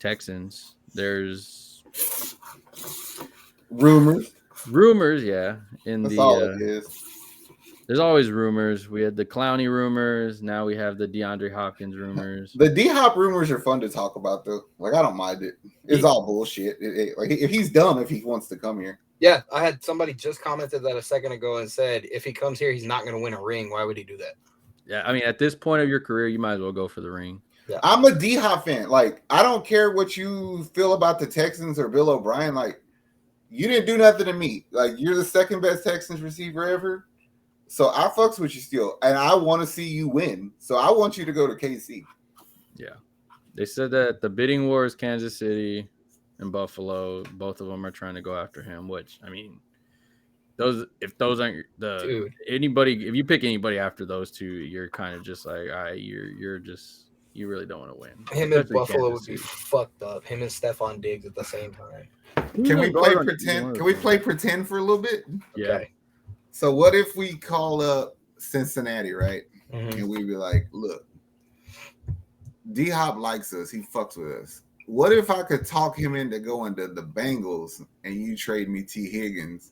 Texans. There's rumors. Yeah. That's all it is. There's always rumors. We had the Clowney rumors. Now we have the DeAndre Hopkins rumors. The D-Hop rumors are fun to talk about, though. Like, I don't mind it. It's all bullshit. Like, if he's dumb, if he wants to come here. Yeah, I had somebody just commented that a second ago and said, if he comes here, he's not going to win a ring. Why would he do that? Yeah, I mean, at this point of your career, you might as well go for the ring. Yeah. I'm a D-Hop fan. Like, I don't care what you feel about the Texans or Bill O'Brien. Like, you didn't do nothing to me. Like, you're the second best Texans receiver ever. So I fucks with you still, and I want to see you win. So I want you to go to KC. Yeah, they said that the bidding war is Kansas City and Buffalo. Both of them are trying to go after him. Which, I mean, if those aren't if you pick anybody after those two, you're kind of just like, all right, you really don't want to win. Him and Buffalo would be fucked up. Him and Stephon Diggs at the same time. Can we play pretend? Can we play pretend for a little bit? Yeah. Okay. So what if we call up Cincinnati, right? Mm-hmm. And we be like, look, D-Hop likes us. He fucks with us. What if I could talk him into going to the Bengals and you trade me T. Higgins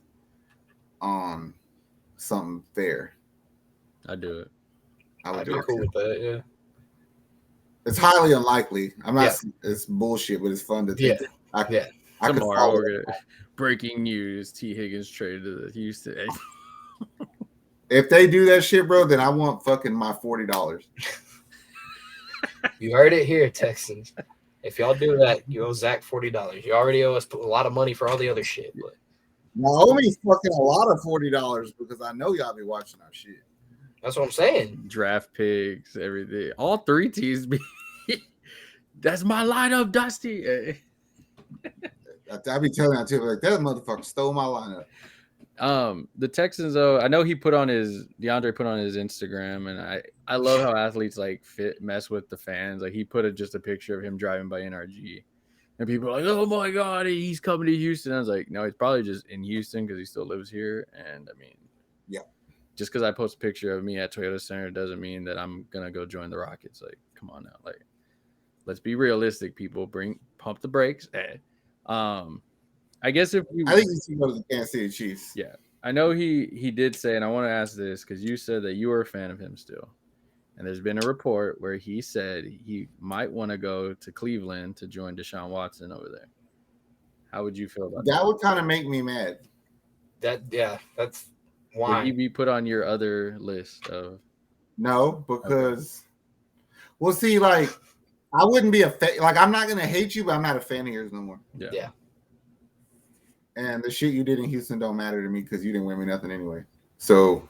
on something fair? I'd do it. I'd be cool with that, yeah. It's highly unlikely. I'm not. It's bullshit, but it's fun to think. Tomorrow, breaking news: T. Higgins traded to the Houston. If they do that shit, bro, then I want fucking my $40. You heard it here, Texans. If y'all do that, you owe Zach $40. You already owe us a lot of money for all the other shit. But Naomi's fucking a lot of $40 because I know y'all be watching our shit. That's what I'm saying. Draft picks, everything. All three teams be. That's my lineup, Dusty. I be telling that too, like that motherfucker stole my lineup. The Texans though, I know DeAndre put on his Instagram, and I love how athletes like mess with the fans. Like he put just a picture of him driving by NRG, and people are like, "Oh my god, he's coming to Houston." I was like, "No, he's probably just in Houston because he still lives here." And I mean, yeah, just because I post a picture of me at Toyota Center doesn't mean that I'm gonna go join the Rockets. Like, come on now, like let's be realistic, people. Pump the brakes. I guess I think you should go to the Kansas City Chiefs. Yeah, I know he did say, and I want to ask this because you said that you were a fan of him still, and there's been a report where he said he might want to go to Cleveland to join Deshaun Watson over there. How would you feel about that? That would kind of make me mad. That's why. Would he be put on your other list of? No, because we'll see. Like, I wouldn't be I'm not gonna hate you, but I'm not a fan of yours no more. Yeah. And the shit you did in Houston don't matter to me because you didn't win me nothing anyway. So,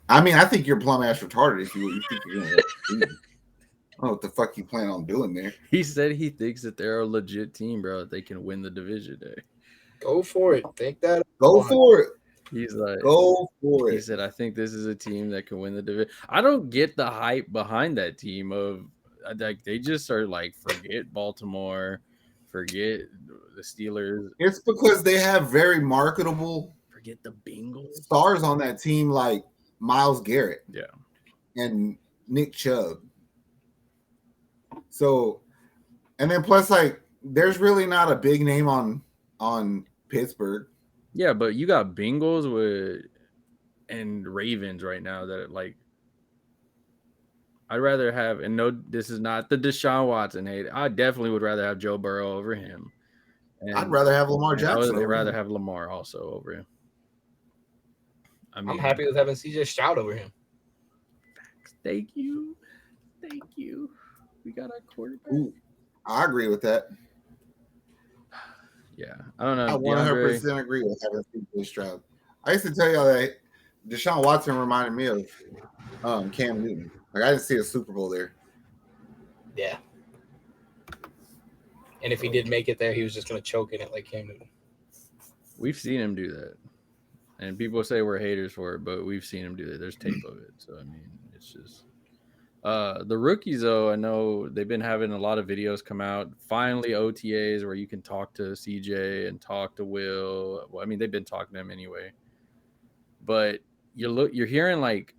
I mean, I think you're plumb ass retarded if you think you're gonna. I don't know what the fuck you plan on doing there. He said he thinks that they're a legit team, bro. That they can win the division day. Go for it. Think that. Go for it. He's like, go for it. He said, I think this is a team that can win the division. I don't get the hype behind that team of like they just are like forget Baltimore, forget the Steelers. It's because they have very marketable. Forget the Bengals stars on that team like Myles Garrett, and Nick Chubb. So, and then plus like there's really not a big name on Pittsburgh. Yeah, but you got Bengals and Ravens right now that like I'd rather have, and no, this is not the Deshaun Watson hate. I definitely would rather have Joe Burrow over him. And I'd rather have Lamar Jackson. I'd rather have Lamar also over him. I mean, I'm happy with having CJ Stroud over him. Thank you. We got our quarterback. Ooh, I agree with that. Yeah, I don't know. I 100% agree with having CJ Stroud. I used to tell y'all that Deshaun Watson reminded me of Cam Newton. Like I didn't see a Super Bowl there. Yeah. And if he did make it there, he was just going to choke in it like Cam Newton. We've seen him do that. And people say we're haters for it, but we've seen him do that. There's tape of it. So, I mean, it's just the rookies, though, I know they've been having a lot of videos come out. Finally, OTAs where you can talk to CJ and talk to Will. Well, I mean, they've been talking to him anyway. But you're hearing, like,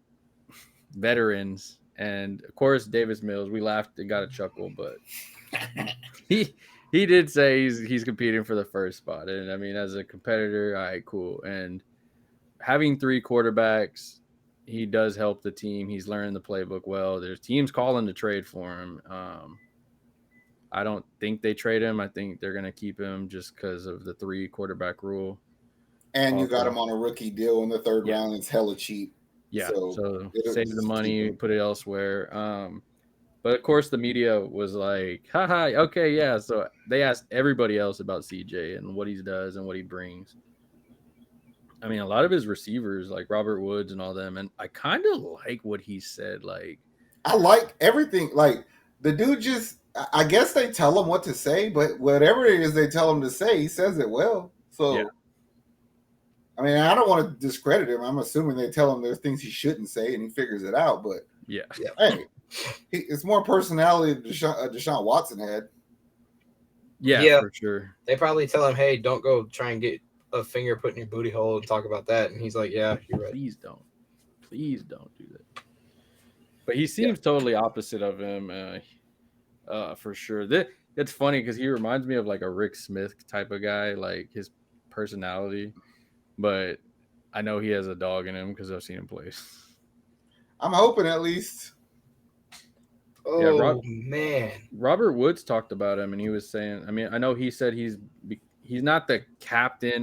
veterans. And, of course, Davis Mills. We laughed and got a chuckle, but he did say he's competing for the first spot, and I mean, as a competitor, all right, cool. And having 3 quarterbacks, he does help the team. He's learning the playbook well. There's teams calling to trade for him. I don't think they trade him. I think they're going to keep him just because of the 3 quarterback rule. And you Also, got him on a rookie deal in the third round. It's hella cheap. Yeah, so it'll save the just money, keep him. put it elsewhere. But of course, the media was like, haha, okay, yeah. So they asked everybody else about CJ and what he does and what he brings. I mean, a lot of his receivers, like Robert Woods and all them, and I kind of like what he said. Like, I like everything. Like the dude just, I guess they tell him what to say, but whatever it is they tell him to say, he says it well. So, Yeah. I mean, I don't want to discredit him. I'm assuming they tell him there's things he shouldn't say and he figures it out. But yeah, hey, it's more personality than Deshaun Watson had. Yeah, for sure. They probably tell him, hey, don't go try and get a finger put in your booty hole and talk about that. And he's like, yeah, you're right. Please don't do that. But he seems totally opposite of him, for sure. It's funny because he reminds me of like a Rick Smith type of guy, like his personality. But I know he has a dog in him because I've seen him play. I'm hoping at least. Oh, man. Robert Woods talked about him, and he was saying, I mean, I know he said he's not the captain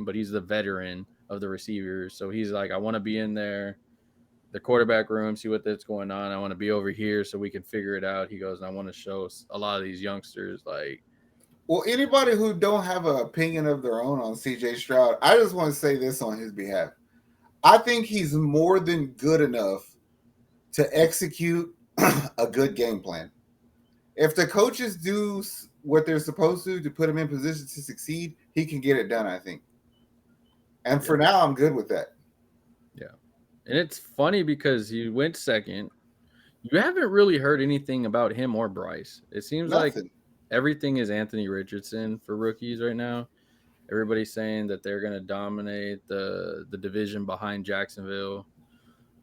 but he's the veteran of the receivers. So he's like, I want to be in there, the quarterback room, see what's going on. I want to be over here so we can figure it out. He goes, and I want to show a lot of these youngsters, like. Well, anybody who don't have an opinion of their own on CJ Stroud, I just want to say this on his behalf. I think he's more than good enough to execute a good game plan. If the coaches do what they're supposed to put him in position to succeed, he can get it done, I think. And for now, I'm good with that. Yeah. And it's funny because he went second. You haven't really heard anything about him or Bryce. It seems like everything is Anthony Richardson for rookies right now. Everybody's saying that they're going to dominate the division behind Jacksonville,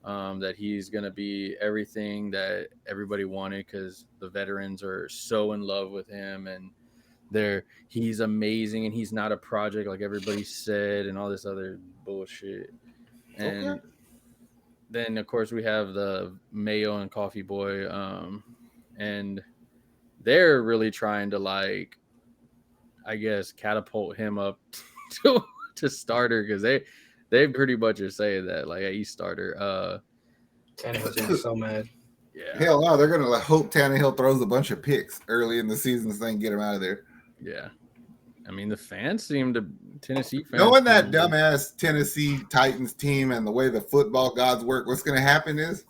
that he's going to be everything that everybody wanted because the veterans are so in love with him and he's amazing and he's not a project like everybody said and all this other bullshit. And then, of course, we have the Mayo and Coffee Boy, and they're really trying to, like, I guess, catapult him up to starter because they pretty much are saying that, like, he's starter. Tannehill's gonna be so mad. Yeah. Hell no, they're gonna hope Tannehill throws a bunch of picks early in the season so they can get him out of there. Yeah. I mean, the fans Tennessee fans. Knowing that dumbass Tennessee Titans team and the way the football gods work, what's going to happen is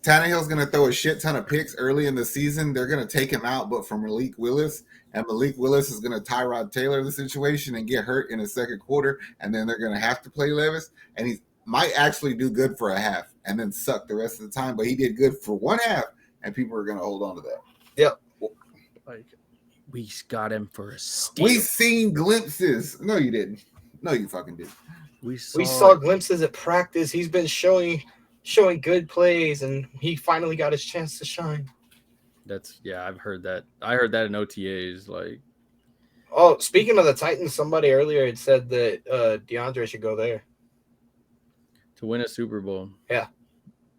Tannehill's going to throw a shit ton of picks early in the season. They're going to take him out, but from Malik Willis. And Malik Willis is going to Tyrod Taylor the situation and get hurt in the second quarter. And then they're going to have to play Levis. And he might actually do good for a half and then suck the rest of the time. But he did good for one half, and people are going to hold on to that. Yep. Like, we got him for a steal. We seen glimpses. No, you didn't. No, you fucking didn't. We saw glimpses at practice. He's been showing good plays, and he finally got his chance to shine. I've heard that. I heard that in OTAs. Like, oh, speaking of the Titans, somebody earlier had said that DeAndre should go there to win a Super Bowl. Yeah.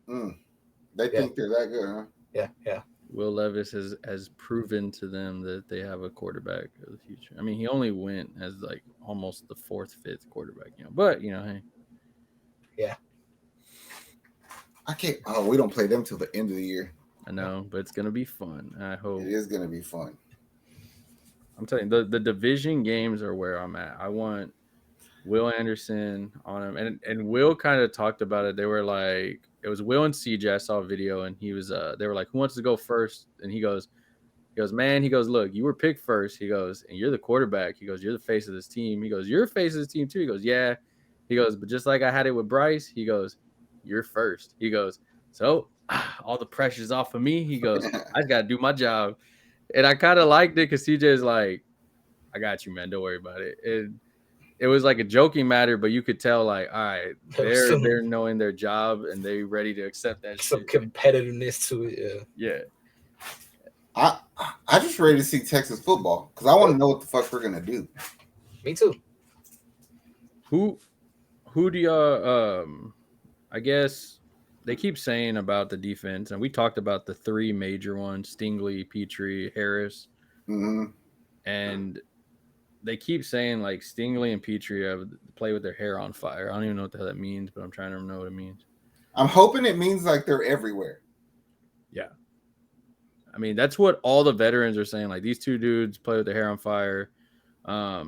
They think they're that good, huh? Yeah. Will Levis has proven to them that they have a quarterback of the future. I mean, he only went as like almost the 4th, 5th quarterback, but hey. Yeah. I can't. Oh, we don't play them till the end of the year. I know, but it's gonna be fun. I hope it is gonna be fun. I'm telling you, the division games are where I'm at. I want Will Anderson on him, and Will kind of talked about it. They were like, it was Will and CJ. I saw a video, and he was they were like, who wants to go first? And he goes, man, look, you were picked first. He goes, and you're the quarterback. He goes, you're the face of this team. He goes, you're the face of this team too. He goes, yeah. He goes, but just like I had it with Bryce, he goes, you're first. He goes, so all the pressure's off of me. He goes, I just got to do my job. And I kind of liked it because CJ is like, I got you, man. Don't worry about it. It was like a joking matter, but you could tell, like, all right, they're knowing their job and they ready to accept that some shit. Competitiveness to it. I I just ready to see Texas football because I want to know what the fuck we're gonna do. Me too. Who do y'all? I guess they keep saying about the defense, and we talked about the three major ones: Stingley, Petrie, Harris, and they keep saying like Stingley and Petrie have play with their hair on fire. I don't even know what the hell that means, but I'm trying to know what it means. I'm hoping it means like they're everywhere. Yeah. I mean, that's what all the veterans are saying. Like, these two dudes play with their hair on fire. I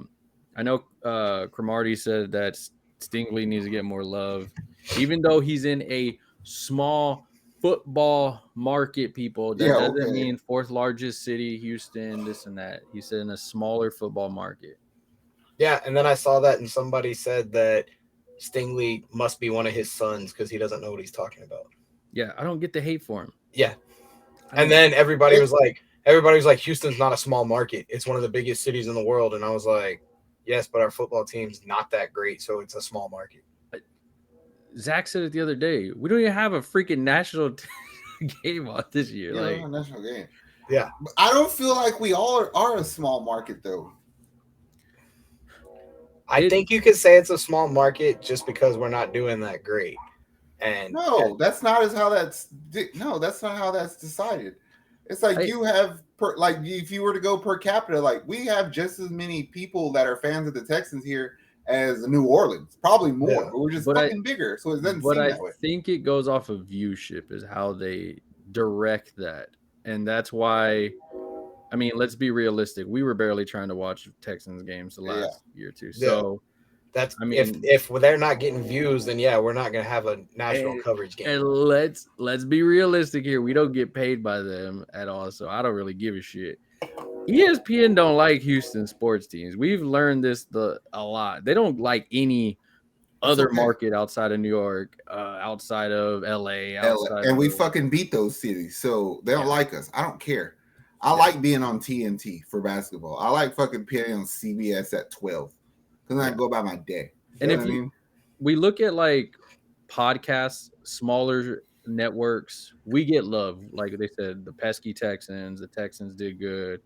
know Cromartie said that Stingley needs to get more love. Even though he's in a small football market, people, that doesn't mean fourth largest city, Houston, this and that. He said in a smaller football market. Yeah, and then I saw that, and somebody said that Stingley must be one of his sons because he doesn't know what he's talking about. Yeah, I don't get the hate for him. Yeah. And then everybody was like, Houston's not a small market. It's one of the biggest cities in the world. And I was like, yes, but our football team's not that great, so it's a small market. Zach said it the other day. We don't even have a freaking national game on this year. Yeah, like a national game. Yeah. I don't feel like we all are a small market, though. I think you could say it's a small market just because we're not doing that great. And that's not how that's decided. It's like you have like if you were to go per capita, like we have just as many people that are fans of the Texans here as New Orleans, probably more, but we're just fucking bigger. So it doesn't seem that way. I think it goes off of viewership is how they direct that, and that's why. I mean, let's be realistic. We were barely trying to watch Texans games the last year or two. So that's if they're not getting views, then we're not going to have a national coverage game. And let's be realistic here. We don't get paid by them at all, so I don't really give a shit. ESPN don't like Houston sports teams. We've learned this a lot. They don't like any other market outside of New York, outside of LA, and we fucking beat those cities, so they don't like us. I don't care. I like being on TNT for basketball. I like fucking being on CBS at 12 because I can go about my day. And if we look at like podcasts, smaller networks, we get love. Like they said, the pesky Texans, the Texans did good.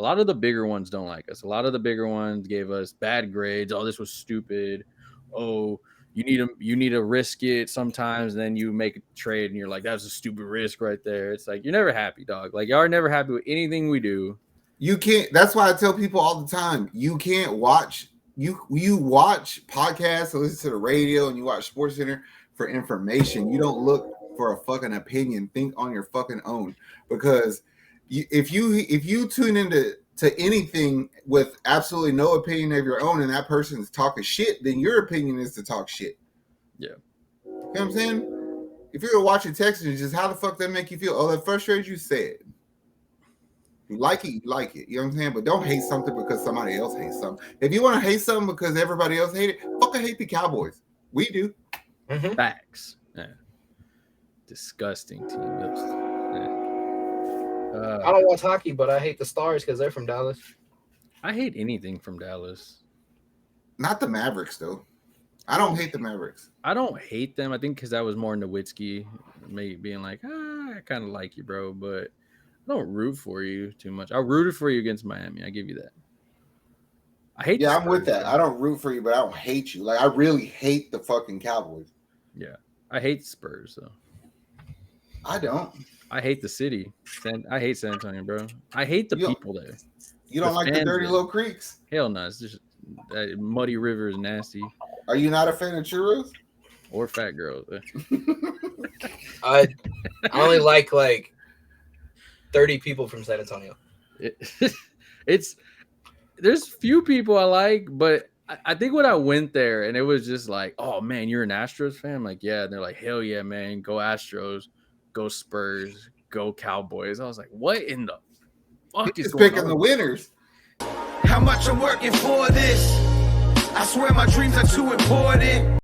A lot of the bigger ones don't like us. A lot of the bigger ones gave us bad grades. Oh, this was stupid. Oh, you need to risk it sometimes. Then you make a trade and you're like, that's a stupid risk right there. It's like, you're never happy, dog. Like, y'all are never happy with anything we do. You can't. That's why I tell people all the time, you can't watch. You watch podcasts or listen to the radio and you watch Sports Center for information. You don't look for a fucking opinion. Think on your fucking own, because if you tune into anything with absolutely no opinion of your own and that person's talking shit, then your opinion is to talk shit. Yeah. You know what I'm saying? If you're watching Texans, just how the fuck that make you feel? Oh, that frustrated you? Say it. You like it, you like it. You know what I'm saying? But don't hate something because somebody else hates something. If you want to hate something because everybody else hate it, fucking hate the Cowboys. We do. Facts. Yeah. Disgusting team. I don't watch hockey, but I hate the Stars because they're from Dallas. I hate anything from Dallas. Not the Mavericks, though. I don't hate the Mavericks. I don't hate them. I think because that was more Nowitzki, maybe being like, I kind of like you, bro, but I don't root for you too much. I rooted for you against Miami. I give you that. I hate. Yeah, I'm with that. I don't root for you, but I don't hate you. Like, I really hate the fucking Cowboys. Yeah, I hate Spurs though. I don't. I hate the city. I hate San Antonio, bro. I hate the people there. You don't like the dirty little creeks? Hell no. It's just that muddy river is nasty. Are you not a fan of churros? Or fat girls? I only like 30 people from San Antonio. There's few people I like, but I think when I went there and it was just like, oh man, you're an Astros fan? I'm like, yeah. And they're like, hell yeah, man. Go Astros. Go Spurs, go Cowboys. I was like, what in the fuck is going on? Picking the winners. How much I'm working for this? I swear my dreams are too important.